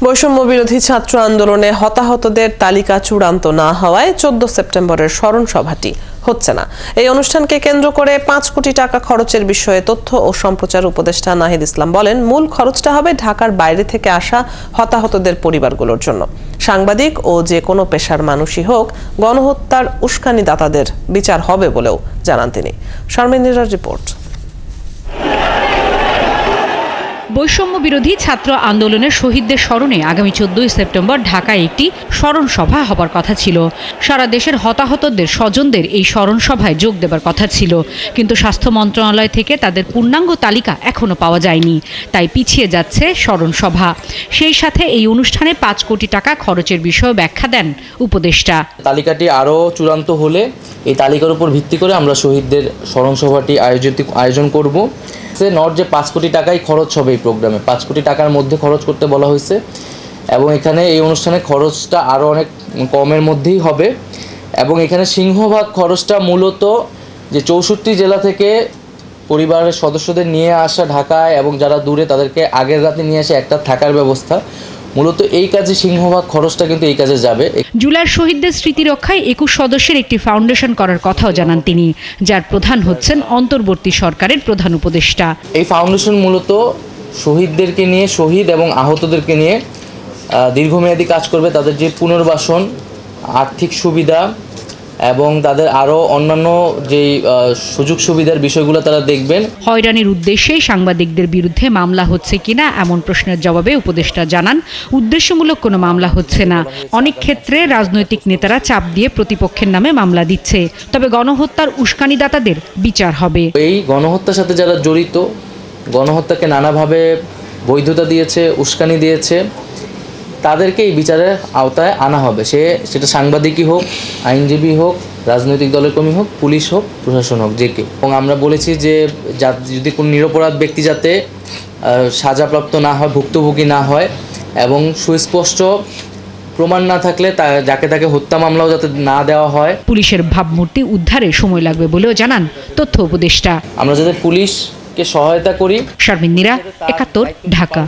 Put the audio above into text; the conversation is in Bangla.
বৈষম্য বিরোধী ছাত্র আন্দোলনে হতাহতদের তালিকা চূড়ান্ত না হওয়ায় 14 সেপ্টেম্বরের স্মরণ সভাটি হচ্ছে না। এই অনুষ্ঠানকে কেন্দ্র করে 5 কোটি টাকা খরচের বিষয়ে তথ্য ও সম্প্রচার উপদেষ্টা নাহিদ ইসলাম বলেন, মূল খরচটা হবে ঢাকার বাইরে থেকে আসা হতাহতদের পরিবারগুলোর জন্য। সাংবাদিক ও যে কোনো পেশার মানুষই হোক, গণহত্যার উস্কানিদাতাদের বিচার হবে বলেও জানান তিনি। শারমিনীর রিপোর্ট। বৈষম্য বিরোধী ছাত্র আন্দোলনের শহীদদের স্মরণে আগামী 14 সেপ্টেম্বর ঢাকায় একটি স্মরণ সভা হবার কথা ছিল। সারা দেশের হতাহতদের স্বজনদের এই স্মরণ সভায় যোগ দেবার কথা ছিল, কিন্তু স্বাস্থ্য মন্ত্রণালয় থেকে তাদের পূর্ণাঙ্গ তালিকা এখনো পাওয়া যায়নি, তাই পিছিয়ে যাচ্ছে স্মরণ সভা। সেই সাথে এই অনুষ্ঠানে 5 কোটি টাকা খরচের বিষয়ে ব্যাখ্যা দেন উপদেষ্টা। তালিকাটি আরও চূড়ান্ত হলে এই তালিকার উপর ভিত্তি করে আমরা শহীদদের স্মরণ সভাটি আয়োজন করব। নট যে 5 কোটি টাকাই খরচ হবে এই প্রোগ্রামে, 5 কোটি টাকার মধ্যে খরচ করতে বলা হয়েছে এবং এখানে এই অনুষ্ঠানে খরচটা আরও অনেক কমের মধ্যেই হবে এবং এখানে সিংহভাগ খরচটা মূলত যে 64 জেলা থেকে পরিবারের সদস্যদের নিয়ে আসা ঢাকায় এবং যারা দূরে তাদেরকে আগের রাতে নিয়ে আসে একটা থাকার ব্যবস্থা, মূলত এই কাজে সিংহভাগ খরচটা কিন্তু এই কাজে যাবে। জুলাইয়ের শহীদদের স্মৃতি রক্ষায় 21 সদস্যের একটি ফাউন্ডেশন করার কথাও জানান তিনি, যার প্রধান হচ্ছেন অন্তর্বর্তী সরকারের প্রধান উপদেষ্টা। এই ফাউন্ডেশন মূলত শহীদদেরকে নিয়ে, শহীদ এবং আহতদেরকে নিয়ে দীর্ঘমেয়াদী কাজ করবে। তাদের যে পুনর্বাসন, আর্থিক সুবিধা এবং তাদের আরও অন্যান্য যেই সুযোগ সুবিধার বিষয়গুলো তারা দেখবেন। হয়রানির উদ্দেশ্যে সাংবাদিকদের বিরুদ্ধে মামলা হচ্ছে কিনা এমন প্রশ্নের জবাবে উপদেষ্টা জানান, উদ্দেশ্যমূলক কোনো মামলা হচ্ছে না। অনেক ক্ষেত্রে রাজনৈতিক নেতারা চাপ দিয়ে প্রতিপক্ষের নামে মামলা দিচ্ছে, তবে গণহত্যার উস্কানিদাতাদের বিচার হবে। এই গণহত্যার সাথে যারা জড়িত, গণহত্যাকে নানাভাবে বৈধতা দিয়েছে, উস্কানি দিয়েছে, তাদেরকে এই বিচারের আওতায় আনা হবে। সেটা সাংবাদিকই হোক, আইনজীবী হোক, রাজনৈতিক দলের কর্মী হোক, পুলিশ হোক, প্রশাসন হোক, যে কেউ। এবং আমরা বলেছি যে যদি কোনো নিরপরাধ ব্যক্তি যাতে সাজাপ্রাপ্ত না হয়, ভুক্তভোগী না হয় এবং সুস্পষ্ট প্রমাণ না থাকলে যাকে তাকে হত্যা মামলাও যাতে না দেওয়া হয়। পুলিশের ভাবমূর্তি উদ্ধারে সময় লাগবে বলেও জানান তথ্য উপদেষ্টা। আমরা যাতে পুলিশকে সহায়তা করি। শারমিন নীরা, 71, ঢাকা।